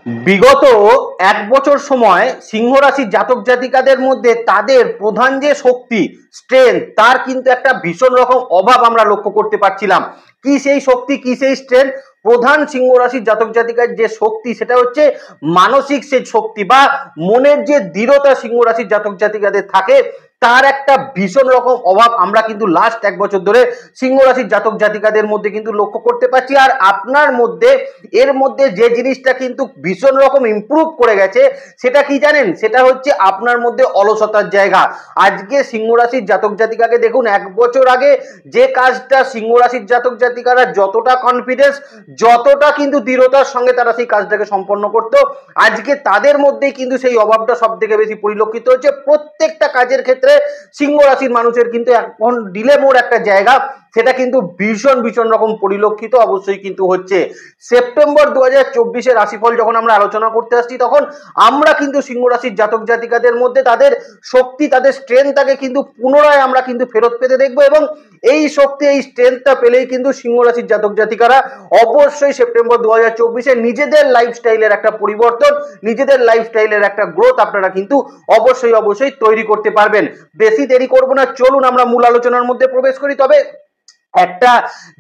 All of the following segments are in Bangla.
বিগত এক বছর সময় সিংহ রাশির জাতক জাতিকাদের মধ্যে তাদের প্রধান যে শক্তি স্ট্রেংথ তার কিন্তু একটা ভীষণ রকম অভাব আমরা লক্ষ্য করতে পারছিলাম। কি সেই শক্তি, কি সেই স্ট্রেংথ? প্রধান সিংহ রাশির জাতক জাতিকার যে শক্তি সেটা হচ্ছে মানসিক সেই শক্তি বা মনের যে দৃঢ়তা সিংহ রাশির জাতক জাতিকাদের থাকে তার একটা ভীষণ রকম অভাব আমরা কিন্তু লাস্ট এক বছর ধরে সিংহ রাশির জাতক জাতিকাদের মধ্যে কিন্তু লক্ষ্য করতে পারছি। আর আপনার মধ্যে এর মধ্যে যে জিনিসটা কিন্তু ভীষণ রকম ইমপ্রুভ করে গেছে সেটা কি জানেন? সেটা হচ্ছে আপনার মধ্যে অলসতার জায়গা। আজকে সিংহ রাশির জাতক জাতিকাকে দেখুন, এক বছর আগে যে কাজটা সিংহ রাশির জাতক জাতিকারা যতটা কনফিডেন্স যতটা কিন্তু দৃঢ়তার সঙ্গে তারা সেই কাজটাকে সম্পন্ন করতো, আজকে তাদের মধ্যেই কিন্তু সেই অভাবটা সব থেকে বেশি পরিলক্ষিত হচ্ছে। প্রত্যেকটা কাজের ক্ষেত্রে সিংহ রাশির মানুষের কিন্তু এখন ডিলে মোড় একটা জায়গা, সেটা কিন্তু ভীষণ ভীষণ রকম পরিলক্ষিত অবশ্যই কিন্তু হচ্ছে। সেপ্টেম্বর 2024 রাশিফল যখন আমরা আলোচনা করতে আসছি তখন আমরা কিন্তু সিংহ রাশির জাতক জাতিকাদের মধ্যে তাদের শক্তি তাদের স্ট্রেংথটাকে কিন্তু পুনরায় আমরা কিন্তু ফেরত পেতে দেখবো, এবং এই শক্তি এই স্ট্রেংথটা পেলেই কিন্তু সিংহ রাশির জাতক জাতিকারা অবশ্যই সেপ্টেম্বর 2024 নিজেদের লাইফস্টাইলের একটা পরিবর্তন, নিজেদের লাইফস্টাইলের একটা গ্রোথ আপনারা কিন্তু অবশ্যই অবশ্যই তৈরি করতে পারবেন। বেশি দেরি করব না, চলুন আমরা মূল আলোচনার মধ্যে প্রবেশ করি। তবে একটা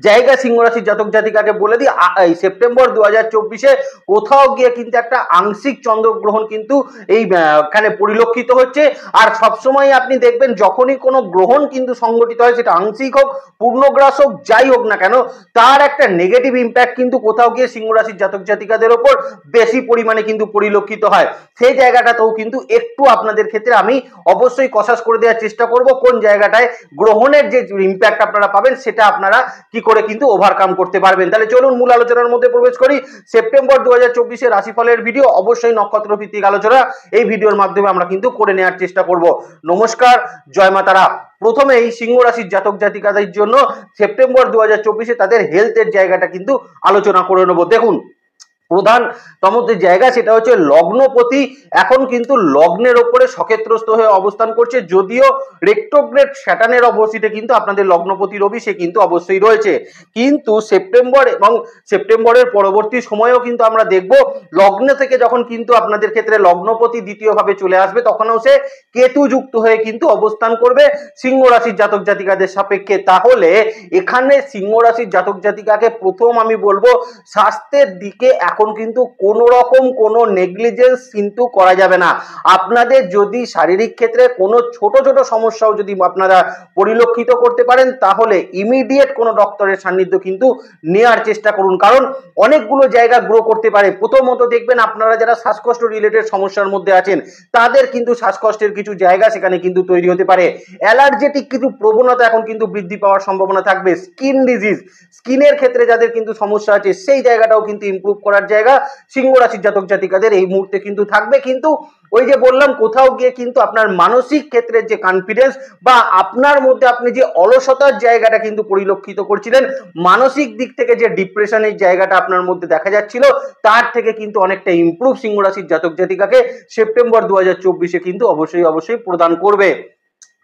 জায়গা সিংহ রাশির জাতক জাতিকাকে বলে দিই, এই সেপ্টেম্বর 2024 কোথাও গিয়ে কিন্তু একটা আংশিক চন্দ্রগ্রহণ কিন্তু এইখানে পরিলক্ষিত হচ্ছে। আর সবসময় আপনি দেখবেন যখনই কোনো গ্রহণ কিন্তু সংগঠিত হয়, সেটা আংশিক হোক পূর্ণগ্রাস হোক যাই হোক না কেন, তার একটা নেগেটিভ ইম্প্যাক্ট কিন্তু কোথাও গিয়ে সিংহ রাশির জাতক জাতিকাদের ওপর বেশি পরিমাণে কিন্তু পরিলক্ষিত হয়। সেই জায়গাটাতেও কিন্তু একটু আপনাদের ক্ষেত্রে আমি অবশ্যই কসাস করে দেওয়ার চেষ্টা করব কোন জায়গাটায় গ্রহণের যে ইম্প্যাক্ট আপনারা পাবেন সেটা আপনারা কি করে কিন্তু ওভারকাম করতে পারবেন। তাহলে চলুন মূল আলোচনার মধ্যে প্রবেশ করি। সেপ্টেম্বর 2024 রাশিফলের ভিডিও, অবশ্যই নক্ষত্র ভিত্তিক আলোচনা এই ভিডিওর মাধ্যমে আমরা কিন্তু করে নেওয়ার চেষ্টা করব। নমস্কার, জয় মা তারা। প্রথমেই সিংহ রাশির জাতক জাতিকাদের জন্য সেপ্টেম্বর 2024 তাদের হেলথের জায়গাটা কিন্তু আলোচনা করে নেব। দেখুন, প্রধানতম যে জায়গা সেটা হচ্ছে লগ্নপতি এখন কিন্তু লগ্নের ওপরে সক্ষেত্রস্থ হয়ে অবস্থান করছে, যদিও রেট্রোগ্রেড স্যাটার্নের অবস্থিতে কিন্তু আপনাদের লগ্নপতি রবি সে কিন্তু অবশ্যই রয়েছে। কিন্তু সেপ্টেম্বর এবং সেপ্টেম্বরের পরবর্তী সময়েও কিন্তু আমরা দেখব লগ্ন থেকে যখন কিন্তু আপনাদের ক্ষেত্রে লগ্নপতি দ্বিতীয়ভাবে চলে আসবে তখনও সে কেতু যুক্ত হয়ে কিন্তু অবস্থান করবে সিংহ রাশির জাতক জাতিকাদের সাপেক্ষে। তাহলে এখানে সিংহ রাশির জাতক জাতিকাকে প্রথম আমি বলবো স্বাস্থ্যের দিকে এখন কিন্তু কোনো রকম কোনো নেগলিজেন্স কিন্তু করা যাবে না। আপনাদের যদি শারীরিক ক্ষেত্রে কোনো ছোট ছোট সমস্যাও যদি আপনারা পরিলক্ষিত করতে পারেন তাহলে ইমিডিয়েট কোনো ডক্টরের সান্নিধ্য কিন্তু নেওয়ার চেষ্টা করুন, কারণ অনেকগুলো জায়গা গ্রো করতে পারে। প্রথমত দেখবেন আপনারা যারা শ্বাসকষ্ট রিলেটেড সমস্যার মধ্যে আছেন তাদের কিন্তু শ্বাসকষ্টের কিছু জায়গা সেখানে কিন্তু তৈরি হতে পারে। অ্যালার্জেটিক কিছু প্রবণতা এখন কিন্তু বৃদ্ধি পাওয়ার সম্ভাবনা থাকবে। স্কিন ডিজিজ, স্কিনের ক্ষেত্রে যাদের কিন্তু সমস্যা আছে সেই জায়গাটাও কিন্তু ইমপ্রুভ করার জায়গা সিংহ রাশির জাতক জাতিকাদের এই মুহূর্তে কিন্তু থাকবে। কিন্তু ওই যে বললাম কোথাও গিয়ে কিন্তু আপনার মানসিক ক্ষেত্রে যে কনফিডেন্স বা আপনার মধ্যে আপনি যে অলসতার জায়গাটা কিন্তু পরিলক্ষিত করছিলেন, মানসিক দিক থেকে যে ডিপ্রেশনের জায়গাটা আপনার মধ্যে দেখা যাচ্ছিল তার থেকে কিন্তু অনেকটা ইমপ্রুভ সিংহ রাশির জাতক জাতিকাকে সেপ্টেম্বর 2024 কিন্তু অবশ্যই অবশ্যই প্রদান করবে।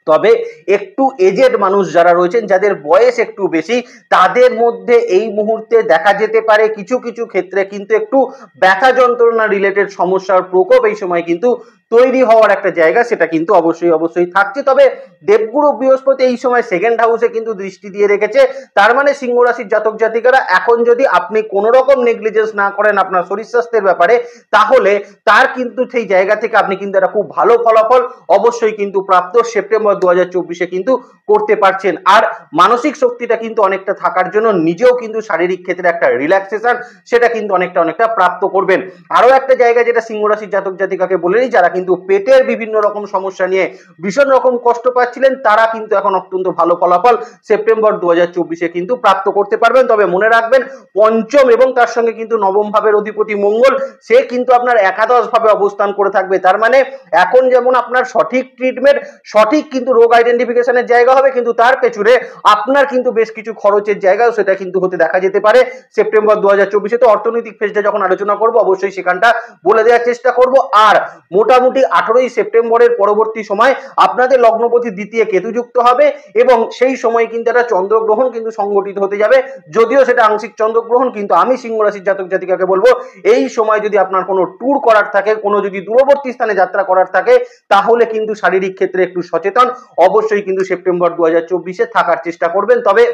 তবে একটু এজেড মানুষ যারা রয়েছেন যাদের বয়স একটু বেশি তাদের মধ্যে এই মুহূর্তে দেখা যেতে পারে কিছু কিছু ক্ষেত্রে কিন্তু একটু ব্যথা যন্ত্রণা রিলেটেড সমস্যার প্রকোপ এই সময় কিন্তু তৈরি হওয়ার একটা জায়গা সেটা কিন্তু অবশ্যই অবশ্যই থাকছে। তবে দেবগুরু বৃহস্পতি এই সময় সেকেন্ড হাউসে কিন্তু দৃষ্টি দিয়ে রেখেছে, তার মানে সিংহ রাশির জাতক জাতিকারা এখন যদি আপনি কোনো রকম নেগলিজেন্স না করেন আপনার শরীর স্বাস্থ্যের ব্যাপারে তাহলে তার কিন্তু সেই জায়গা থেকে আপনি কিন্তু একটা খুব ভালো ফলাফল অবশ্যই কিন্তু প্রাপ্ত সেপ্টেম্বর 2024 কিন্তু করতে পারছেন। আর মানসিক শক্তিটা কিন্তু অনেকটা থাকার জন্য নিজেও কিন্তু শারীরিক ক্ষেত্রে একটা রিল্যাক্সেশন সেটা কিন্তু অনেকটা প্রাপ্ত করবেন। আরো একটা জায়গা যেটা সিংহ রাশির জাতক জাতিকাকে বলেনি, যারা কিন্তু পেটের বিভিন্ন রকম সমস্যা নিয়ে ভীষণ রকম কষ্ট পাচ্ছিলেন তারা কিন্তু এখন অত্যন্ত ভালো ফলাফল সেপ্টেম্বর 2024 কিন্তু প্রাপ্ত করতে পারবেন। তবে মনে রাখবেন পঞ্চম এবং তার সঙ্গে কিন্তু নবম ভাবের অধিপতি মঙ্গল সে কিন্তু আপনার একাদশ ভাবে অবস্থান করে থাকবে। তার মানে এখন যেমন আপনার সঠিক ট্রিটমেন্ট সঠিক কিন্তু রোগ আইডেন্টিফিকেশনের জায়গা হবে, কিন্তু তার পেছনে আপনার কিন্তু বেশ কিছু খরচের জায়গাও সেটা কিন্তু হতে দেখা যেতে পারে সেপ্টেম্বর 2024। তো অর্থনৈতিক ফেজটা যখন আলোচনা করব অবশ্যই সেখানটা বলে দেওয়ার চেষ্টা করব। আর মোটামুটি মোটামুটি 18ই সেপ্টেম্বরের পরবর্তী সময় আপনাদের লগ্নপতি দ্বিতীয় কেতুযুক্ত হবে এবং সেই সময় কিন্তু একটা চন্দ্রগ্রহণ কিন্তু সংগঠিত হতে যাবে। যদিও সেটা আংশিক চন্দ্রগ্রহণ, কিন্তু আমি সিংহ রাশির জাতক জাতিকাকে বলবো এই সময় যদি আপনার কোনো ট্যুর করার থাকে, কোনো যদি দূরবর্তী স্থানে যাত্রা করার থাকে, তাহলে কিন্তু শারীরিক ক্ষেত্রে একটু সচেতন অবশ্যই কিন্তু সেপ্টেম্বর 2024-এ থাকার চেষ্টা করবেন। তবে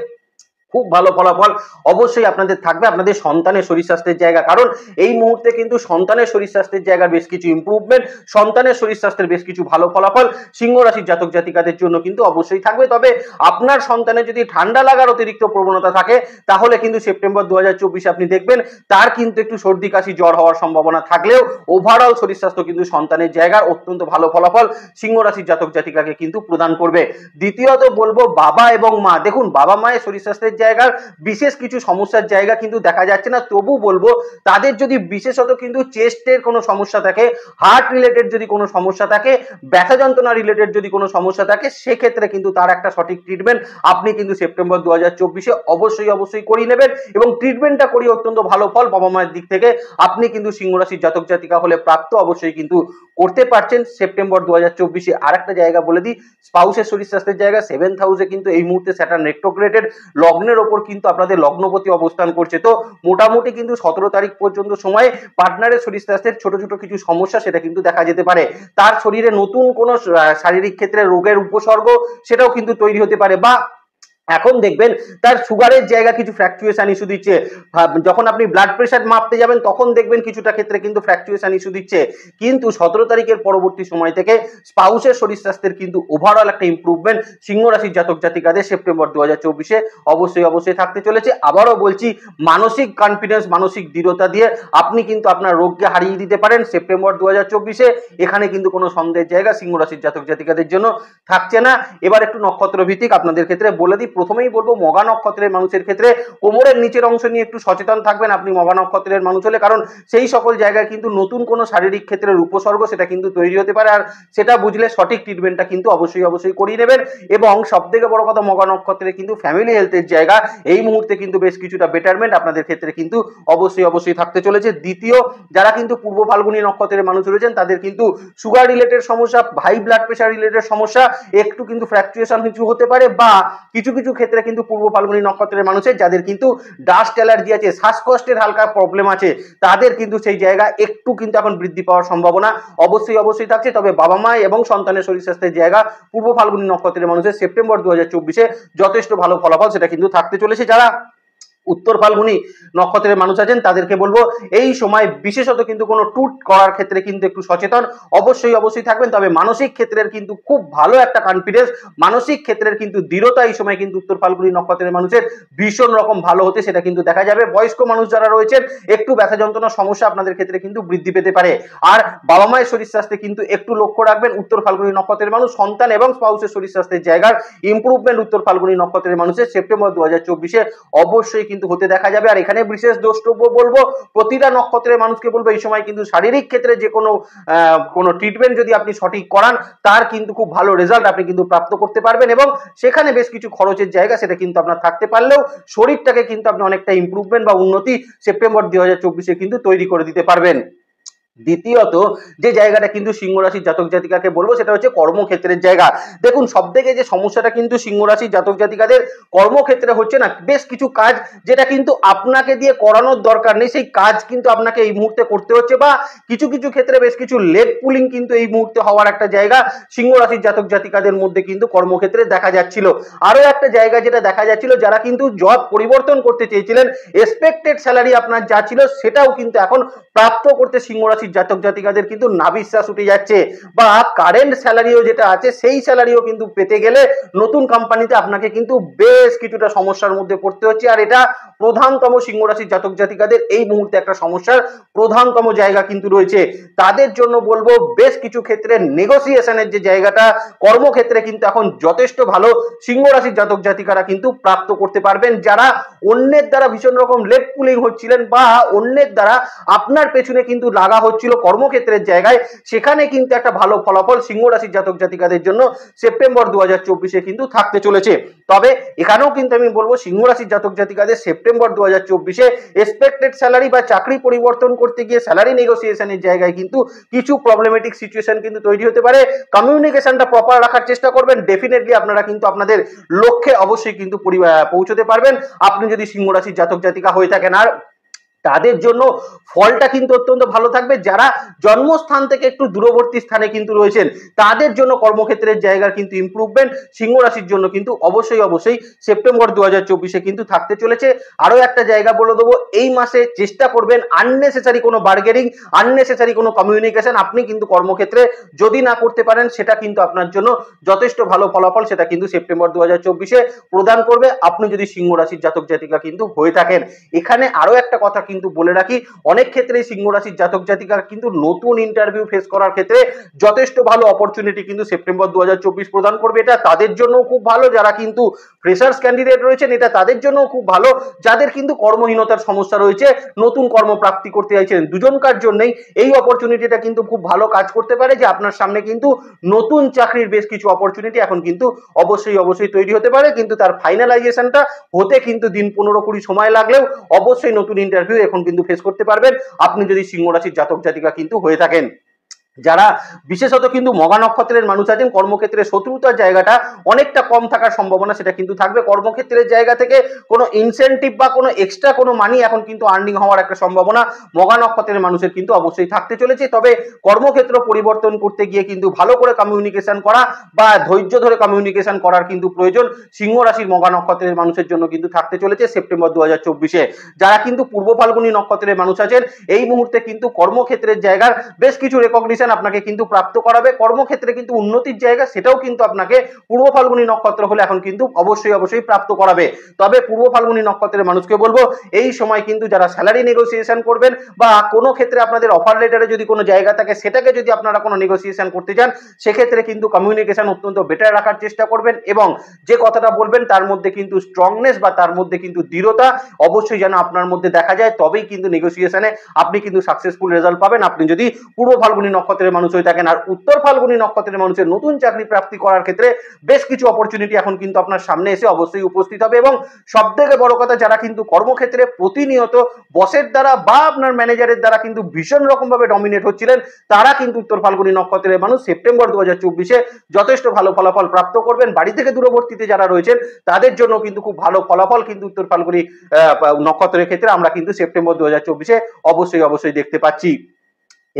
খুব ভালো ফলাফল অবশ্যই আপনাদের থাকবে আপনাদের সন্তানের শরীর স্বাস্থ্যের জায়গা, কারণ এই মুহূর্তে কিন্তু সন্তানের শরীর স্বাস্থ্যের জায়গার বেশ কিছু ইমপ্রুভমেন্ট, সন্তানের শরীর স্বাস্থ্যের বেশ কিছু ভালো ফলাফল সিংহ রাশির জাতক জাতিকাদের জন্য কিন্তু অবশ্যই থাকবে। তবে আপনার সন্তানের যদি ঠান্ডা লাগার অতিরিক্ত প্রবণতা থাকে, তাহলে কিন্তু সেপ্টেম্বর 2024 আপনি দেখবেন তার কিন্তু একটু সর্দি কাশি জ্বর হওয়ার সম্ভাবনা থাকলেও ওভারঅল শরীর স্বাস্থ্য কিন্তু সন্তানের জায়গার অত্যন্ত ভালো ফলাফল সিংহ রাশির জাতক জাতিকাকে কিন্তু প্রদান করবে। দ্বিতীয়ত বলবো বাবা এবং মা, দেখুন বাবা মায়ের শরীর স্বাস্থ্যের জায়গার বিশেষ কিছু সমস্যার জায়গা কিন্তু দেখা যাচ্ছে না, তবু বলবো তাদের যদি বিশেষত কিন্তু চেস্টের কোনো সমস্যা থাকে, হার্ট রিলেটেড যদি কোনো সমস্যা থাকে, ব্যথা যন্ত্রণা রিলেটেড যদি কোনো সমস্যা থাকে, সেক্ষেত্রে কিন্তু তার একটা সঠিক ট্রিটমেন্ট আপনি কিন্তু সেপ্টেম্বর 2024-এ অবশ্যই করিয়ে নেবেন এবং ট্রিটমেন্টটা করিয়ে অত্যন্ত ভালো ফল বাবা মায়ের দিক থেকে আপনি কিন্তু সিংহ রাশির জাতক জাতিকা হলে প্রাপ্ত অবশ্যই কিন্তু করতে পারছেন সেপ্টেম্বর 2024-এ। আর একটা জায়গা বলে দিই, স্পাউসের শরীর স্বাস্থ্যের জায়গা 7th হাউসে কিন্তু এই মুহূর্তে স্যাটার্ন রেট্রোগ্রেডেড লগ্নের ওপর কিন্তু আপনাদের লগ্নপতি অবস্থান করছে। তো মোটামুটি কিন্তু 17 তারিখ পর্যন্ত সময় পার্টনারের শরীর স্বাস্থ্যের ছোট ছোট কিছু সমস্যা সেটা কিন্তু দেখা যেতে পারে। তার শরীরে নতুন কোনো শারীরিক ক্ষেত্রে রোগের উপসর্গ সেটাও কিন্তু তৈরি হতে পারে, বা এখন দেখবেন তার সুগারের জায়গা কিছু ফ্র্যাকচুয়েশন ইস্যু দিচ্ছে। যখন আপনি ব্লাড প্রেশার মাপতে যাবেন তখন দেখবেন কিছুটা ক্ষেত্রে কিন্তু ফ্র্যাকচুয়েশন ইস্যু দিচ্ছে। কিন্তু 17 তারিখের পরবর্তী সময় থেকে স্পাউসের শরীর স্বাস্থ্যের কিন্তু ওভারঅল একটা ইমপ্রুভমেন্ট সিংহ রাশির জাতক জাতিকাদের সেপ্টেম্বর 2024-এ অবশ্যই থাকতে চলেছে। আবারও বলছি, মানসিক কনফিডেন্স, মানসিক দৃঢ়তা দিয়ে আপনি কিন্তু আপনার রোগকে হারিয়ে দিতে পারেন সেপ্টেম্বর 2024-এ। এখানে কিন্তু কোনো সন্দেহের জায়গা সিংহ রাশির জাতক জাতিকাদের জন্য থাকছে না। এবার একটু নক্ষত্র ভিত্তিক আপনাদের ক্ষেত্রে বলে দিই। প্রথমেই বলবো মঘা নক্ষত্রের মানুষের ক্ষেত্রে কোমরের নিচের অংশ নিয়ে একটু সচেতন থাকবেন আপনি মঘা নক্ষত্রের মানুষ হলে, কারণ সেই সকল জায়গায় কিন্তু নতুন কোনো শারীরিক ক্ষেত্রের উপসর্গ সেটা কিন্তু তৈরি হতে পারে, আর সেটা বুঝলে সঠিক ট্রিটমেন্টটা কিন্তু অবশ্যই করিয়ে নেবেন। এবং সব থেকে বড় কথা, মঘা নক্ষত্রে কিন্তু ফ্যামিলি হেলথের জায়গা এই মুহূর্তে কিন্তু বেশ কিছুটা বেটারমেন্ট আপনাদের ক্ষেত্রে কিন্তু অবশ্যই থাকতে চলেছে। দ্বিতীয়, যারা কিন্তু পূর্ব ফাল্গুনী নক্ষত্রের মানুষ রয়েছেন তাদের কিন্তু সুগার রিলেটেড সমস্যা, হাই ব্লাড প্রেশার রিলেটেড সমস্যা, একটু কিন্তু ফ্র্যাকচুয়েশন কিছু হতে পারে, বা কিছু ক্ষেত্রে কিন্তু পূর্ব ফাল্গুনী নক্ষত্রের মানুষের যাদের কিন্তু ডাস্ট অ্যালার্জি আছে, শ্বাসকষ্টের হালকা প্রবলেম আছে, তাদের কিন্তু সেই জায়গা একটু কিন্তু এখন বৃদ্ধি পাওয়ার সম্ভাবনা অবশ্যই থাকছে। তবে বাবা মা এবং সন্তানের শরীর স্বাস্থ্যের জায়গা পূর্ব ফাল্গুনী নক্ষত্রের মানুষের সেপ্টেম্বর 2024-এ যথেষ্ট ভালো ফলাফল সেটা কিন্তু থাকতে চলেছে। যারা উত্তর ফাল্গুনী নক্ষত্রের মানুষ আছেন তাদেরকে বলবো এই সময় বিশেষত কিন্তু কোনো ট্যুর করার ক্ষেত্রে কিন্তু একটু সচেতন অবশ্যই থাকবেন। তবে মানসিক ক্ষেত্রের কিন্তু খুব ভালো একটা কনফিডেন্স, মানসিক ক্ষেত্রের কিন্তু দৃঢ়তা এই সময় কিন্তু উত্তর ফাল্গুনী নক্ষত্রের মানুষের ভীষণ রকম ভালো হতে সেটা কিন্তু দেখা যাবে। বয়স্ক মানুষ যারা রয়েছেন একটু ব্যথা যন্ত্রণার সমস্যা আপনাদের ক্ষেত্রে কিন্তু বৃদ্ধি পেতে পারে। আর বাবা মায়ের শরীর স্বাস্থ্যে কিন্তু একটু লক্ষ্য রাখবেন উত্তর ফাল্গুনী নক্ষত্রের মানুষ। সন্তান এবং স্পাউসের শরীর স্বাস্থ্যের জায়গার ইমপ্রুভমেন্ট উত্তর ফাল্গুনী নক্ষত্রের মানুষের সেপ্টেম্বর 2024-এ অবশ্যই কিন্তু হতে দেখা যাবে। আর এখানে বিশেষ দ্রষ্টব্য বলবো, প্রতিটা নক্ষত্রের মানুষকে বলবো এই সময় কিন্তু শারীরিক ক্ষেত্রে যে কোনো ট্রিটমেন্ট যদি আপনি সঠিক করান তার কিন্তু খুব ভালো রেজাল্ট আপনি কিন্তু প্রাপ্ত করতে পারবেন, এবং সেখানে বেশ কিছু খরচের জায়গা সেটা কিন্তু আপনার থাকতে পারলেও শরীরটাকে কিন্তু আপনি অনেকটা ইমপ্রুভমেন্ট বা উন্নতি সেপ্টেম্বর 2024-এ কিন্তু তৈরি করে দিতে পারবেন। দ্বিতীয়ত যে জায়গাটা কিন্তু সিংহ রাশির জাতক জাতিকাকে বলবো সেটা হচ্ছে কর্মক্ষেত্রের জায়গা। দেখুন সবথেকে যে সমস্যাটা কিন্তু সিংহ রাশির জাতক জাতিকাদের কর্মক্ষেত্রে হচ্ছে না, বেশ কিছু কাজ যেটা কিন্তু আপনাকে দিয়ে করানোর দরকার নেই সেই কাজ কিন্তু আপনাকে এই মুহূর্তে করতে হচ্ছে, বা কিছু ক্ষেত্রে বেশ কিছু লেগ পুলিং কিন্তু এই মুহূর্তে হওয়ার একটা জায়গা সিংহ রাশির জাতক জাতিকাদের মধ্যে কিন্তু কর্মক্ষেত্রে দেখা যাচ্ছিল। আরো একটা জায়গা যেটা দেখা যাচ্ছিল, যারা কিন্তু জব পরিবর্তন করতে চেয়েছিলেন, এক্সপেক্টেড স্যালারি আপনার যা ছিল সেটাও কিন্তু এখন প্রাপ্ত করতে সিংহ রাশির জাতক জাতিকাদের কিন্তু নাভিশ্বাস উঠে যাচ্ছে, বা কারেন্ট স্যালারিও যেটা আছে সেই স্যালারিও কিন্তু পেতে গেলে নতুন কোম্পানিতে আপনাকে কিন্তু বেশ কিছুটা সমস্যার মধ্যে পড়তে হচ্ছে। আর এটা প্রধানতম সিংহ রাশির জাতক জাতিকাদের এই মুহূর্তে একটা সমস্যার প্রধানতম জায়গা কিন্তু রয়েছে। তাদের জন্য বলবো বেশ কিছু ক্ষেত্রে নেগোসিয়েশনের যে জায়গাটা কর্মক্ষেত্রে কিন্তু এখন যথেষ্ট ভালো সিংহ রাশির জাতক জাতিকারা কিন্তু প্রাপ্ত করতে পারবেন। যারা অন্যের দ্বারা ভীষণ রকম লেগ পুলিং হচ্ছিলেন বা অন্যের দ্বারা আপনার পেছনে কিন্তু লাগা হচ্ছে হচ্ছিল কর্মক্ষেত্রের জায়গায়, সেখানে কিন্তু একটা ভালো ফলাফল সিংহ রাশির জাতক জাতিকাদের জন্য সেপ্টেম্বর 2024 কিন্তু থাকতে চলেছে। তবে এখানেও কিন্তু আমি বলবো সিংহ রাশির জাতক জাতিকাদের সেপ্টেম্বর 2024 এক্সপেক্টেড স্যালারি বা চাকরি পরিবর্তন করতে গিয়ে স্যালারি নেগোসিয়েশনের জায়গায় কিন্তু কিছু প্রবলেমেটিক সিচুয়েশন কিন্তু তৈরি হতে পারে। কমিউনিকেশনটা প্রপার রাখার চেষ্টা করবেন, ডেফিনেটলি আপনারা কিন্তু আপনাদের লক্ষ্যে অবশ্যই কিন্তু পৌঁছতে পারবেন আপনি যদি সিংহ রাশির জাতক জাতিকা হয়ে থাকেন। আর তাদের জন্য ফলটা কিন্তু অত্যন্ত ভালো থাকবে যারা জন্মস্থান থেকে একটু দূরবর্তী স্থানে কিন্তু রয়েছেন, তাদের জন্য কর্মক্ষেত্রের জায়গার কিন্তু ইমপ্রুভমেন্ট সিংহ রাশির জন্য কিন্তু অবশ্যই সেপ্টেম্বর 2024 কিন্তু থাকতে চলেছে। আরো একটা জায়গা বলে দেবো, এই মাসে চেষ্টা করবেন আননেসেসারি কোনো বার্গেনিং, আননেসেসারি কোনো কমিউনিকেশন আপনি কিন্তু কর্মক্ষেত্রে যদি না করতে পারেন, সেটা কিন্তু আপনার জন্য যথেষ্ট ভালো ফলাফল সেটা কিন্তু সেপ্টেম্বর 2024 প্রদান করবে আপনি যদি সিংহ রাশির জাতক জাতিকা কিন্তু হয়ে থাকেন। এখানে আরো একটা কথা কিন্তু বলে রাখি, অনেক ক্ষেত্রে সিংহ রাশির জাতক জাতিকা কিন্তু নতুন ইন্টারভিউ ফেস করার ক্ষেত্রে যথেষ্ট ভালো অপরচুনিটি কিন্তু সেপ্টেম্বর 2024 প্রদান করবে। এটা তাদের জন্য খুব ভালো যারা কিন্তু ফ্রেশার্স ক্যান্ডিডেট রয়েছেন, এটা তাদের জন্য খুব ভালো যাদের কিন্তু কর্মহীনতার সমস্যা রয়েছে, নতুন কর্মপ্রাপ্তি করতে চাইছেন, দুজনকার জন্যই এই অপরচুনিটিটা কিন্তু খুব ভালো কাজ করতে পারে যে আপনার সামনে কিন্তু নতুন চাকরির বেশ কিছু অপরচুনিটি এখন কিন্তু অবশ্যই তৈরি হতে পারে, কিন্তু তার ফাইনালাইজেশনটা হতে কিন্তু দিন 15-20 সময় লাগলেও অবশ্যই নতুন ইন্টারভিউ এখন কিন্তু ফেস করতে পারবেন আপনি যদি সিংহ রাশির জাতক জাতিকা কিন্তু হয়ে থাকেন। যারা বিশেষত কিন্তু মঘা নক্ষত্রের মানুষ আছেন, কর্মক্ষেত্রে শত্রুতার জায়গাটা অনেকটা কম থাকার সম্ভাবনা সেটা কিন্তু থাকবে। কর্মক্ষেত্রের জায়গা থেকে কোনো ইনসেনটিভ বা কোনো এক্সট্রা কোনো মানি এখন কিন্তু আর্নিং হওয়ার একটা সম্ভাবনা মঘা নক্ষত্রের মানুষের কিন্তু অবশ্যই থাকতে চলেছে। তবে কর্মক্ষেত্র পরিবর্তন করতে গিয়ে কিন্তু ভালো করে কমিউনিকেশন করা বা ধৈর্য ধরে কমিউনিকেশন করার কিন্তু প্রয়োজন সিংহ রাশির মঘা নক্ষত্রের মানুষের জন্য কিন্তু থাকতে চলেছে সেপ্টেম্বর 2024। যারা কিন্তু পূর্ব ফাল্গুনী নক্ষত্রের মানুষ আছেন, এই মুহূর্তে কিন্তু কর্মক্ষেত্রের জায়গার বেশ কিছু রেকগনিশন আপনাকে কিন্তু প্রাপ্ত করাবে, কর্মক্ষেত্রে কিন্তু উন্নতির জায়গা সেটাও কিন্তু আপনাকে পূর্ব ফাল্গুনী নক্ষত্র হলে এখন কিন্তু অবশ্যই প্রাপ্ত করাবে। তবে পূর্ব ফাল্গুনী নক্ষত্রের মানুষকে বলবো এই সময় কিন্তু যারা স্যালারি নেগোসিয়েশন করবেন বা কোনো ক্ষেত্রে আপনাদের অফার লেটারে যদি কোনো জায়গা থাকে সেটাকে যদি আপনারা কোনো নেগোসিয়েশন করতে চান, সেক্ষেত্রে কিন্তু কমিউনিকেশন অত্যন্ত বেটার রাখার চেষ্টা করবেন এবং যে কথাটা বলবেন তার মধ্যে কিন্তু স্ট্রংনেস বা তার মধ্যে কিন্তু দৃঢ়তা অবশ্যই যেন আপনার মধ্যে দেখা যায়, তবেই কিন্তু নেগোসিয়েশনে আপনি কিন্তু সাকসেসফুল রেজাল্ট পাবেন আপনি যদি পূর্ব ফাল্গুনী নক্ষত্রের মানুষ হয়ে থাকেন। আর উত্তর ফাল্গুনী নক্ষত্রের মানুষের নতুন চাকরি প্রাপ্তি করার ক্ষেত্রে বেশ কিছু অপরচুনিটি এখন কিন্তু আপনার সামনে এসে অবশ্যই উপস্থিত হবে এবং সবথেকে বড় কথা যারা কিন্তু কর্মক্ষেত্রে প্রতিনিয়ত বসের দ্বারা বা আপনার ম্যানেজারের দ্বারা কিন্তু ভীষণ রকম ভাবে ডমিনেট হচ্ছিলেন, তারা কিন্তু উত্তর ফাল্গুনী নক্ষত্রের মানুষ সেপ্টেম্বর 2024 যথেষ্ট ভালো ফলাফল প্রাপ্ত করবেন। বাড়ি থেকে দূরবর্তীতে যারা রয়েছেন তাদের জন্য কিন্তু খুব ভালো ফলাফল কিন্তু উত্তর ফাল্গুনী নক্ষত্রের ক্ষেত্রে আমরা কিন্তু সেপ্টেম্বর 2024 অবশ্যই দেখতে পাচ্ছি।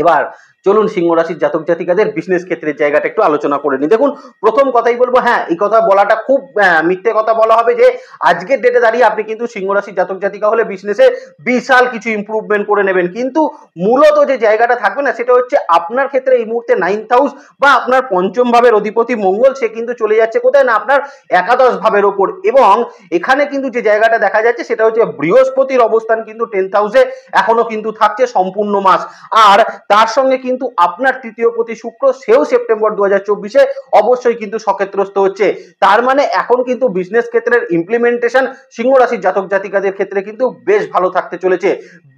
এবার চলুন সিংহ রাশির জাতক জাতিকাদের বিজনেস ক্ষেত্রের জায়গাটা একটু আলোচনা করে নিই। দেখুন, প্রথম কথাই বলবো, হ্যাঁ এই কথা বলাটা খুব মিথ্যে কথা বলা হবে যে আজকের ডেটে দাঁড়িয়ে আপনি কিন্তু সিংহ রাশির জাতক জাতিকা হলে বিজনেসে বিশাল কিছু ইমপ্রুভমেন্ট করে নেবেন, কিন্তু মূলত যে জায়গাটা থাকবে না সেটা হচ্ছে আপনার ক্ষেত্রে এই মুহূর্তে 9th হাউস বা আপনার পঞ্চম ভাবের অধিপতি মঙ্গল সে কিন্তু চলে যাচ্ছে কোথায় না আপনার একাদশ ভাবের ওপর, এবং এখানে কিন্তু যে জায়গাটা দেখা যাচ্ছে সেটা হচ্ছে বৃহস্পতির অবস্থান কিন্তু 10th হাউসে এখনো কিন্তু থাকছে সম্পূর্ণ মাস। আর তার সঙ্গে কিন্তু আপনার তৃতীয় পতি শুক্র সেও সেপ্টেম্বর 2024 অবশ্যই কিন্তু সক্ষেত্রস্থ হচ্ছে। তার মানে এখন কিন্তু বিজনেস ক্ষেত্রের ইমপ্লিমেন্টেশন সিংহ রাশির জাতক জাতিকাদের ক্ষেত্রে কিন্তু বেশ ভালো থাকতে চলেছে।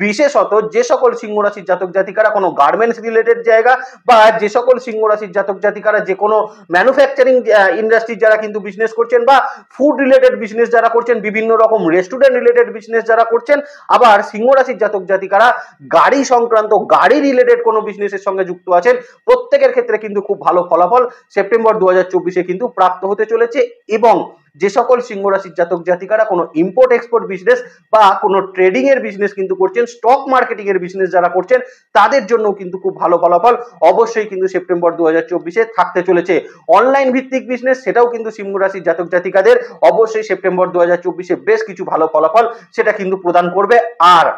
বিশেষত যে সকল সিংহ রাশির জাতক জাতিকারা কোনো গার্মেন্টস রিলেটেড জায়গা বা যে সকল সিংহ রাশির জাতক জাতিকারা যে কোনো ম্যানুফ্যাকচারিং ইন্ডাস্ট্রি যারা কিন্তু বিজনেস করছেন বা ফুড রিলেটেড বিজনেস যারা করছেন, বিভিন্ন রকম রেস্টুরেন্ট রিলেটেড বিজনেস যারা করছেন, আবার সিংহ রাশির জাতক জাতিকারা গাড়ি সংক্রান্ত গাড়ি রিলেটেড কোনো বিজনেসের সঙ্গে যুক্ত আছেন, প্রত্যেকের ক্ষেত্রে কিন্তু খুব ভালো ফলাফল সেপ্টেম্বর 2024 কিন্তু প্রাপ্ত হতে চলেছে। এবং যে সকল সিংহ রাশির জাতক জাতিকারা কোনো ইম্পোর্ট এক্সপোর্ট বিজনেস বা কোনো ট্রেডিং এর বিজনেস কিন্তু করছেন, স্টক মার্কেটিং এর বিজনেস যারা করছেন, তাদের জন্য কিন্তু খুব ভালো ফলাফল অবশ্যই কিন্তু সেপ্টেম্বর 2024 থাকতে চলেছে। অনলাইন ভিত্তিক বিজনেস সেটাও কিন্তু সিংহ রাশির জাতক জাতিকাদের অবশ্যই সেপ্টেম্বর 2024 বেশ কিছু ভালো ফলাফল সেটা কিন্তু প্রদান করবে। আর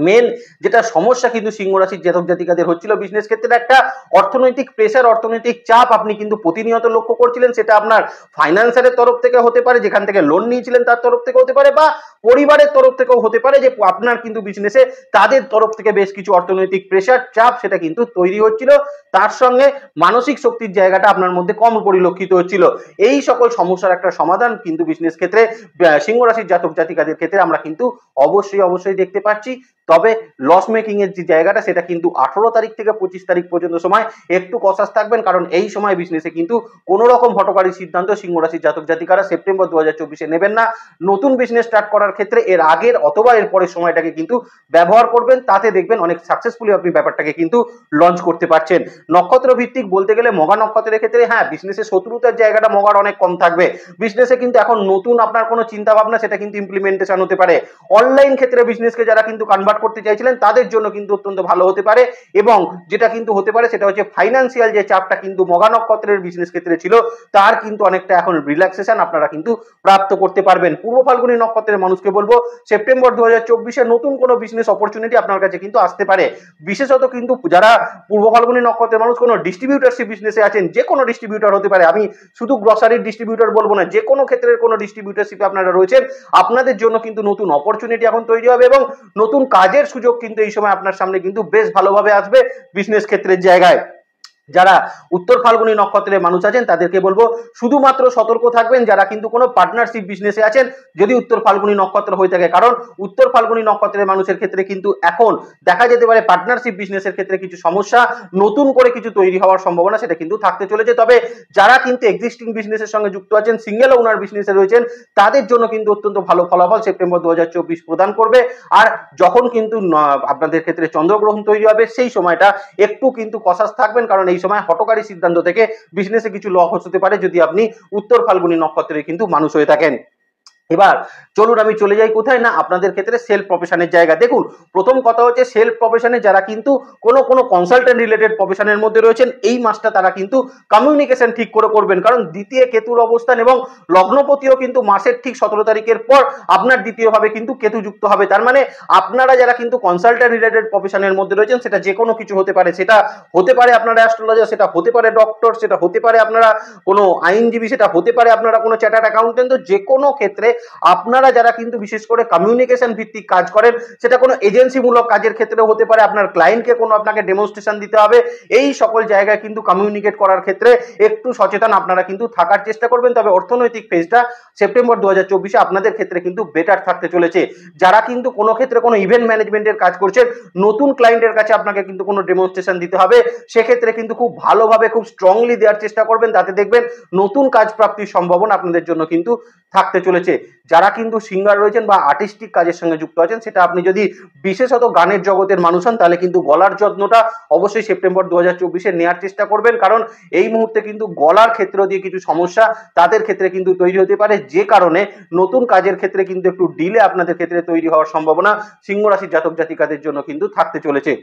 মেন যেটা সমস্যা কিন্তু সিংহ রাশির জাতক জাতিকাদের হচ্ছিল বিজনেস ক্ষেত্রে, একটা অর্থনৈতিক প্রেসার, অর্থনৈতিক চাপ আপনি কিন্তু প্রতিনিয়ত লক্ষ্য করছিলেন, সেটা আপনার ফাইন্যান্সারের তরফ থেকে হতে পারে, যেখান থেকে লোন নিয়েছিলেন তার তরফ থেকে হতে পারে, বা পরিবারের তরফ থেকেও হতে পারে যে আপনার কিন্তু বিজনেসে তাদের তরফ থেকে বেশ কিছু অর্থনৈতিক প্রেসার চাপ সেটা কিন্তু তৈরি হচ্ছিল। তার সঙ্গে মানসিক শক্তির জায়গাটা আপনার মধ্যে কম পরিলক্ষিত হচ্ছিল। এই সকল সমস্যার একটা সমাধান কিন্তু বিজনেস ক্ষেত্রে সিংহ রাশির জাতক জাতিকাদের ক্ষেত্রে আমরা কিন্তু অবশ্যই দেখতে পাচ্ছি। তবে লস মেকিং এর যে জায়গাটা সেটা কিন্তু 18 তারিখ থেকে 25 তারিখ পর্যন্ত সময় একটু কসাস থাকবেন, কারণ এই সময় বিজনেসে কিন্তু কোনো রকম হঠকারী সিদ্ধান্ত সিংহ রাশির জাতক জাতিকারা সেপ্টেম্বর 2024-এ নেবেন না। নতুন বিজনেস স্টার্ট করার ক্ষেত্রে এর আগের অথবা এর পরের সময়টাকে কিন্তু ব্যবহার করবেন, তাতে দেখবেন অনেক সাকসেসফুলি আপনি ব্যাপারটাকে কিন্তু লঞ্চ করতে পারছেন। নক্ষত্র ভিত্তিক বলতে গেলে মঘা নক্ষত্রের ক্ষেত্রে হ্যাঁ, বিজনেসে শত্রুতার জায়গাটা মঘার অনেক কম থাকবে। বিজনেসে কিন্তু এখন নতুন আপনার কোনো চিন্তা ভাবনা সেটা কিন্তু ইমপ্লিমেন্টেশন হতে পারে। অনলাইন ক্ষেত্রে বিজনেসকে যারা কিন্তু কনভার্ট করতে চাইছিলেন তাদের জন্য কিন্তু অত্যন্ত ভালো হতে পারে, এবং যেটা কিন্তু হতে পারে সেটা হচ্ছে ফাইন্যান্সিয়াল যে চাপটা কিন্তু মঘা নক্ষত্রের বিজনেস ক্ষেত্রে ছিল তার কিন্তু অনেকটা এখন রিল্যাক্সেশন আপনারা কিন্তু প্রাপ্ত করতে পারবেন। পূর্ব ফাল্গুনী নক্ষত্রের মানুষকে বলবো সেপ্টেম্বর 2024-এ নতুন কোনো বিজনেস অপরচুনিটি আপনার কাছে কিন্তু আসতে পারে। বিশেষত কিন্তু যারা পূর্ব ফাল্গুনী নক্ষত্রের মানুষ কোনো ডিস্ট্রিবিউটারশিপ বিজনেসে আছেন, যে কোনো ডিস্ট্রিবিউটার হতে পারে, আমি শুধু গ্রসারির ডিস্ট্রিবিউটার বলবো না, যে কোনো ক্ষেত্রের কোনো ডিস্ট্রিবিউটারশিপে আপনারা রয়েছেন, আপনাদের জন্য কিন্তু নতুন অপরচুনিটি এখন তৈরি হবে এবং নতুন কাজের সুযোগ কিন্তু এই সময় আপনার সামনে কিন্তু বেশ ভালোভাবে আসবে বিজনেস ক্ষেত্রের জায়গায়। যারা উত্তর ফাল্গুনী নক্ষত্রের মানুষ আছেন তাদেরকে বলবো শুধুমাত্র সতর্ক থাকবেন যারা কিন্তু কোনো পার্টনারশিপ বিজনেসে আছেন, যদি উত্তর ফাল্গুনী নক্ষত্র হয়ে থাকে, কারণ উত্তর ফাল্গুনী নক্ষত্রের মানুষের ক্ষেত্রে কিন্তু এখন দেখা যেতে পারে পার্টনারশিপ বিজনেসের ক্ষেত্রে কিছু সমস্যা, নতুন করে কিছু তৈরি হওয়ার সম্ভাবনা সেটা কিন্তু থাকতে চলেছে। তবে যারা কিন্তু এক্সিস্টিং বিজনেসের সঙ্গে যুক্ত আছেন, সিঙ্গেল ওনার বিজনেসে রয়েছেন, তাদের জন্য কিন্তু অত্যন্ত ভালো ফলাফল সেপ্টেম্বর 2024 প্রদান করবে। আর যখন কিন্তু আপনাদের ক্ষেত্রে চন্দ্রগ্রহণ তৈরি হবে সেই সময়টা একটু কিন্তু কসাস থাকবেন, কারণ এই সময় হঠকারী সিদ্ধান্ত থেকে বিজনেসে কিছু লস হতে পারে যদি আপনি উত্তর ফাল্গুনী নক্ষত্রের কিন্তু মানুষ হয়ে থাকেন। এবার চলুন আমি চলে যাই কোথায় না আপনাদের ক্ষেত্রে সেলফ প্রফেশনের জায়গা। দেখুন, প্রথম কথা হচ্ছে সেলফ প্রফেশনে যারা কিন্তু কোনো কনসালটেন্ট রিলেটেড প্রফেশনের মধ্যে রয়েছেন, এই মাসটা তারা কিন্তু কমিউনিকেশন ঠিক করে করবেন, কারণ দ্বিতীয় কেতুর অবস্থান এবং লগ্নপতিও কিন্তু মাসের ঠিক 17 তারিখের পর আপনার দ্বিতীয়ভাবে কিন্তু কেতু যুক্ত হবে। তার মানে আপনারা যারা কিন্তু কনসালটেন্ট রিলেটেড প্রফেশনের মধ্যে রয়েছেন, সেটা যে কোনো কিছু হতে পারে, সেটা হতে পারে আপনারা অ্যাস্ট্রোলজার, সেটা হতে পারে ডক্টর, সেটা হতে পারে আপনারা কোনো আইনজীবী, সেটা হতে পারে আপনারা কোনো চার্টার্ড অ্যাকাউন্টেন্ট, তো যে কোনো ক্ষেত্রে আপনারা যারা কিন্তু বিশেষ করে কমিউনিকেশন ভিত্তিক কাজ করেন, সেটা কোনো এজেন্সিমূলক কাজের ক্ষেত্রে হতে পারে, আপনার ক্লায়েন্টকে কোনো আপনাকে ডেমনস্ট্রেশন দিতে হবে, এই সকল জায়গায় কিন্তু কমিউনিকেট করার ক্ষেত্রে একটু সচেতন আপনারা কিন্তু থাকার চেষ্টা করবেন। তবে অর্থনৈতিক ফেজটা সেপ্টেম্বর 2024-এ আপনাদের ক্ষেত্রে কিন্তু বেটার থাকতে চলেছে। যারা কিন্তু কোনো ক্ষেত্রে কোনো ইভেন্ট ম্যানেজমেন্টের কাজ করছেন, নতুন ক্লায়েন্টের কাছে আপনাকে কিন্তু কোনো ডেমনস্ট্রেশন দিতে হবে, সেক্ষেত্রে কিন্তু খুব ভালোভাবে খুব স্ট্রংলি দেওয়ার চেষ্টা করবেন, তাতে দেখবেন নতুন কাজ প্রাপ্তির সম্ভাবনা আপনাদের জন্য কিন্তু থাকতে চলেছে। যারা কিন্তু সিঙ্গার রয়েছেন বা আর্টিস্টিক কাজের সঙ্গে যুক্ত আছেন, সেটা আপনি যদি বিশেষত গানের জগতের মানুষ হন, তাহলে কিন্তু গলার যত্নটা অবশ্যই সেপ্টেম্বর 2024-এ নেওয়ার চেষ্টা করবেন, কারণ এই মুহূর্তে কিন্তু গলার ক্ষেত্র দিয়ে কিছু সমস্যা তাদের ক্ষেত্রে কিন্তু তৈরি হতে পারে, যে কারণে নতুন কাজের ক্ষেত্রে কিন্তু একটু ডিলে আপনাদের ক্ষেত্রে তৈরি হওয়ার সম্ভাবনা সিংহ রাশির জাতক জাতিকাদের জন্য কিন্তু থাকতে চলেছে।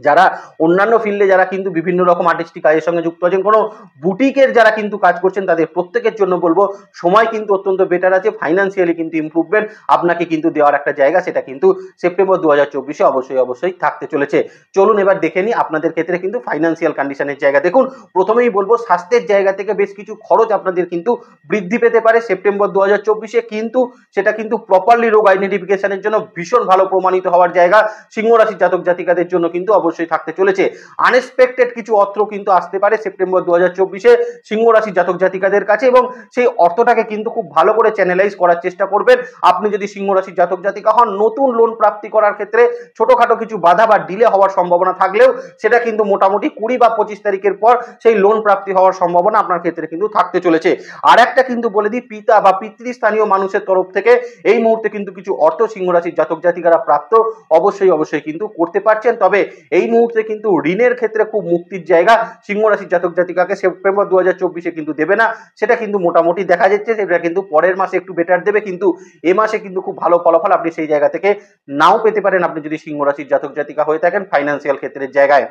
যারা অন্যান্য ফিল্ডে যারা কিন্তু বিভিন্ন রকম আর্টিস্টিক কাজের সঙ্গে যুক্ত আছেন, কোনো বুটিকের যারা কিন্তু কাজ করছেন, তাদের প্রত্যেকের জন্য বলবো সময় কিন্তু অত্যন্ত বেটার আছে, ফাইন্যান্সিয়ালি কিন্তু ইমপ্রুভমেন্ট আপনাকে কিন্তু দেওয়ার একটা জায়গা সেটা কিন্তু সেপ্টেম্বর 2024-এ অবশ্যই থাকতে চলেছে। চলুন এবার দেখে নিই আপনাদের ক্ষেত্রে কিন্তু ফাইন্যান্সিয়াল কন্ডিশনের জায়গা। দেখুন, প্রথমেই বলবো স্বাস্থ্যের জায়গা থেকে বেশ কিছু খরচ আপনাদের কিন্তু বৃদ্ধি পেতে পারে সেপ্টেম্বর 2024-এ, কিন্তু সেটা কিন্তু প্রপারলি রোগ আইডেন্টিফিকেশনের জন্য ভীষণ ভালো প্রমাণিত হওয়ার জায়গা সিংহ রাশির জাতক জাতিকাদের জন্য কিন্তু অবশ্যই থাকতে চলেছে। আনএক্সপেক্টেড কিছু অর্থ কিন্তু আসতে পারে সেপ্টেম্বর 2024-এ সিংহ রাশির জাতক জাতিকাদের কাছে, এবং সেই অর্থটাকে কিন্তু খুব ভালো করে চ্যানেলাইজ করার চেষ্টা করবেন। আপনি যদি সিংহ রাশির জাতক জাতিকা হন, নতুন লোন প্রাপ্তি করার ক্ষেত্রে ছোটখাটো কিছু বাধা বা ডিলে হওয়ার সম্ভাবনা থাকলেও সেটা কিন্তু মোটামুটি 20 বা 25 তারিখের পর সেই লোন প্রাপ্তি হওয়ার সম্ভাবনা আপনার ক্ষেত্রে কিন্তু থাকতে চলেছে। আর একটা কিন্তু বলে দিই, পিতা বা পিতৃস্থানীয় মানুষের তরফ থেকে এই মুহূর্তে কিন্তু কিছু অর্থ সিংহ রাশির জাতক জাতিকারা প্রাপ্ত অবশ্যই কিন্তু করতে পারছেন। তবে এই মুহূর্তে কিন্তু ঋণের ক্ষেত্রে খুব মুক্তির জায়গা সিংহ রাশির জাতক জাতিকাকে সেপ্টেম্বর 2024-এ কিন্তু দেবে না, সেটা কিন্তু মোটামুটি দেখা যাচ্ছে, সেটা কিন্তু পরের মাসে একটু বেটার দেবে, কিন্তু এ মাসে কিন্তু খুব ভালো ফলাফল আপনি সেই জায়গা থেকে নাও পেতে পারেন আপনি যদি সিংহ রাশির জাতক জাতিকা হয়ে থাকেন ফাইন্যান্সিয়াল ক্ষেত্রের জায়গায়।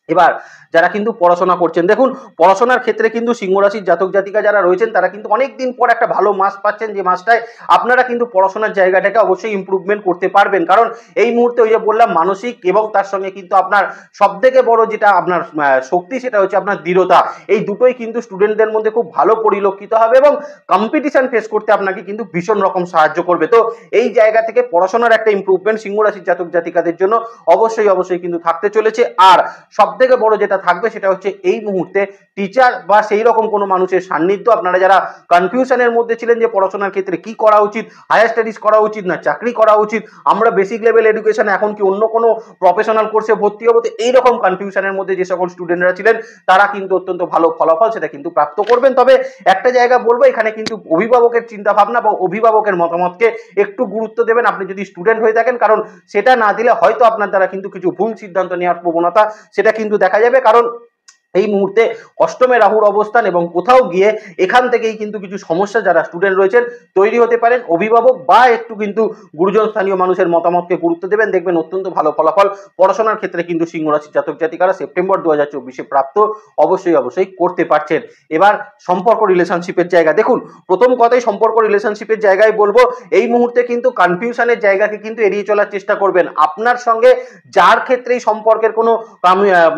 এবার যারা কিন্তু পড়াশোনা করছেন, দেখুন পড়াশোনার ক্ষেত্রে কিন্তু সিংহ রাশির জাতক জাতিকা যারা রয়েছেন তারা কিন্তু অনেকদিন পর একটা ভালো মাস পাচ্ছেন, যে মাসটায় আপনারা কিন্তু পড়াশোনার জায়গাটাকে অবশ্যই ইমপ্রুভমেন্ট করতে পারবেন, কারণ এই মুহূর্তে ওই যে বললাম মানসিক এবং তার সঙ্গে কিন্তু আপনার সব থেকে বড় যেটা আপনার শক্তি সেটা হচ্ছে আপনার দৃঢ়তা, এই দুটোই কিন্তু স্টুডেন্টদের মধ্যে খুব ভালো পরিলক্ষিত হবে এবং কম্পিটিশন ফেস করতে আপনাকে কিন্তু ভীষণ রকম সাহায্য করবে। তো এই জায়গা থেকে পড়াশোনার একটা ইমপ্রুভমেন্ট সিংহ রাশির জাতক জাতিকাদের জন্য অবশ্যই কিন্তু থাকতে চলেছে। আর সব থেকে বড় যেটা থাকবে সেটা হচ্ছে এই মুহূর্তে টিচার বা সেই রকম কোনো মানুষের সান্নিধ্য। আপনারা যারা কনফিউশনের মধ্যে ছিলেন যে পড়াশোনার ক্ষেত্রে কি করা উচিত, হায়ার স্টাডিজ করা উচিত না চাকরি করা উচিত, আমরা বেসিক লেভেল এডুকেশন এখন কি অন্য কোনো প্রফেশনাল কোর্সে ভর্তি হবো, তো এইরকম কনফিউশনের মধ্যে যে সকল স্টুডেন্টরা ছিলেন তারা কিন্তু অত্যন্ত ভালো ফলাফল সেটা কিন্তু প্রাপ্ত করবেন। তবে একটা জায়গা বলবো, এখানে কিন্তু অভিভাবকের চিন্তা ভাবনা বা অভিভাবকের মতামতকে একটু গুরুত্ব দেবেন আপনি যদি স্টুডেন্ট হয়ে থাকেন, কারণ সেটা না দিলে হয়তো আপনার দ্বারা কিন্তু কিছু ভুল সিদ্ধান্ত নেওয়ার প্রবণতা সেটা কিন্তু দেখা যাবে। কারণ এই মুহূর্তে অষ্টমে রাহুর অবস্থান এবং কোথাও গিয়ে এখান থেকেই কিন্তু কিছু সমস্যা যারা স্টুডেন্ট রয়েছেন তৈরি হতে পারেন। অভিভাবক বা একটু কিন্তু গুরুজন স্থানীয় মানুষের মতামতকে গুরুত্ব দেবেন, দেখবেন অত্যন্ত ভালো ফলাফল পড়াশোনার ক্ষেত্রে কিন্তু সিংহ রাশির জাতক জাতিকারা সেপ্টেম্বর 2024-এ প্রাপ্ত অবশ্যই করতে পারছেন। এবার সম্পর্ক রিলেশনশিপের জায়গা দেখুন, প্রথম কথাই সম্পর্ক রিলেশনশিপের জায়গায় বলবো এই মুহূর্তে কিন্তু কনফিউশনের জায়গাকে কিন্তু এড়িয়ে চলার চেষ্টা করবেন। আপনার সঙ্গে যার ক্ষেত্রেই সম্পর্কের কোনো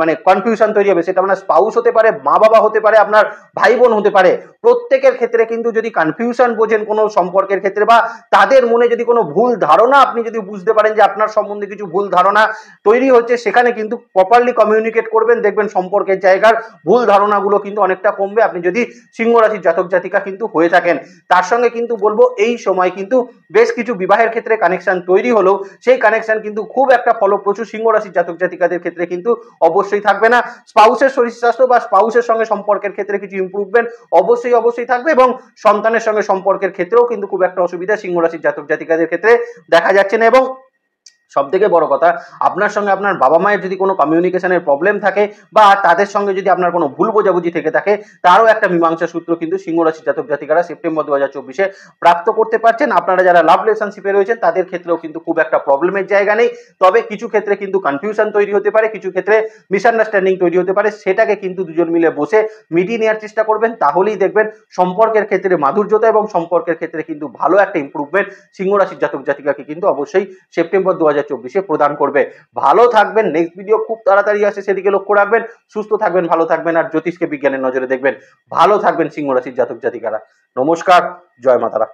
মানে কনফিউশন তৈরি হবে, সেটা আপনার স্পাউস হতে পারে, মা বাবা হতে পারে, আপনার ভাই বোন হতে পারে, প্রত্যেকের ক্ষেত্রে কিন্তু যদি কনফিউশন বোঝেন কোনো সম্পর্কের ক্ষেত্রে বা তাদের মনে যদি কোনো ভুল ধারণা আপনি যদি বুঝতে পারেন যে আপনার সম্বন্ধে কিছু ভুল ধারণা তৈরি হচ্ছে, সেখানে কিন্তু প্রপারলি কমিউনিকেট করবেন, দেখবেন সম্পর্কের জায়গার ভুল ধারণাগুলো কিন্তু অনেকটা কমবে আপনি যদি সিংহ রাশির জাতক জাতিকা কিন্তু হয়ে থাকেন। তার সঙ্গে কিন্তু বলবো এই সময় কিন্তু বেশ কিছু বিবাহের ক্ষেত্রে কানেকশন তৈরি হলেও সেই কানেকশন কিন্তু খুব একটা ফলপ্রসূ সিংহ রাশির জাতক জাতিকাদের ক্ষেত্রে কিন্তু অবশ্যই থাকবে না। স্পাউসের শরীর স্বাস্থ্য বা স্পাউসের সঙ্গে সম্পর্কের ক্ষেত্রে কিছু ইমপ্রুভমেন্ট অবশ্যই থাকবে এবং সন্তানের সঙ্গে সম্পর্কের ক্ষেত্রেও কিন্তু খুব একটা অসুবিধা সিংহ রাশির জাতক জাতিকাদের ক্ষেত্রে দেখা যাচ্ছে না। এবং সব থেকে বড় কথা, আপনার সঙ্গে আপনার বাবা মায়ের যদি কোনো কমিউনিকেশনের প্রবলেম থাকে বা তাদের সঙ্গে যদি আপনার কোনো ভুল বোঝাবুঝি থেকে থাকে, তারও একটা মীমাংসা সূত্র কিন্তু সিংহ রাশির জাতক জাতিকারা সেপ্টেম্বর 2024-এ প্রাপ্ত করতে পারছেন। আপনারা যারা লাভ রিলেশনশিপে রয়েছেন তাদের ক্ষেত্রেও কিন্তু খুব একটা প্রবলেমের জায়গা নেই, তবে কিছু ক্ষেত্রে কিন্তু কনফিউশন তৈরি হতে পারে, কিছু ক্ষেত্রে মিসআন্ডারস্ট্যান্ডিং তৈরি হতে পারে, সেটাকে কিন্তু দুজন মিলে বসে মিটিয়ে নেওয়ার চেষ্টা করবেন, তাহলেই দেখবেন সম্পর্কের ক্ষেত্রে মাধুর্যতা এবং সম্পর্কের ক্ষেত্রে কিন্তু ভালো একটা ইমপ্রুভমেন্ট সিংহ রাশির জাতক জাতিকাকে কিন্তু অবশ্যই সেপ্টেম্বর 2024-এ প্রদান করবে। ভালো থাকবেন, নেক্সট ভিডিও খুব তাড়াতাড়ি আসে, সেদিকে লক্ষ্য রাখবেন। সুস্থ থাকবেন, ভালো থাকবেন, আর জ্যোতিষকে বিজ্ঞানের নজরে দেখবেন। ভালো থাকবেন সিংহ রাশির জাতক জাতিকারা। নমস্কার, জয় মাতারা।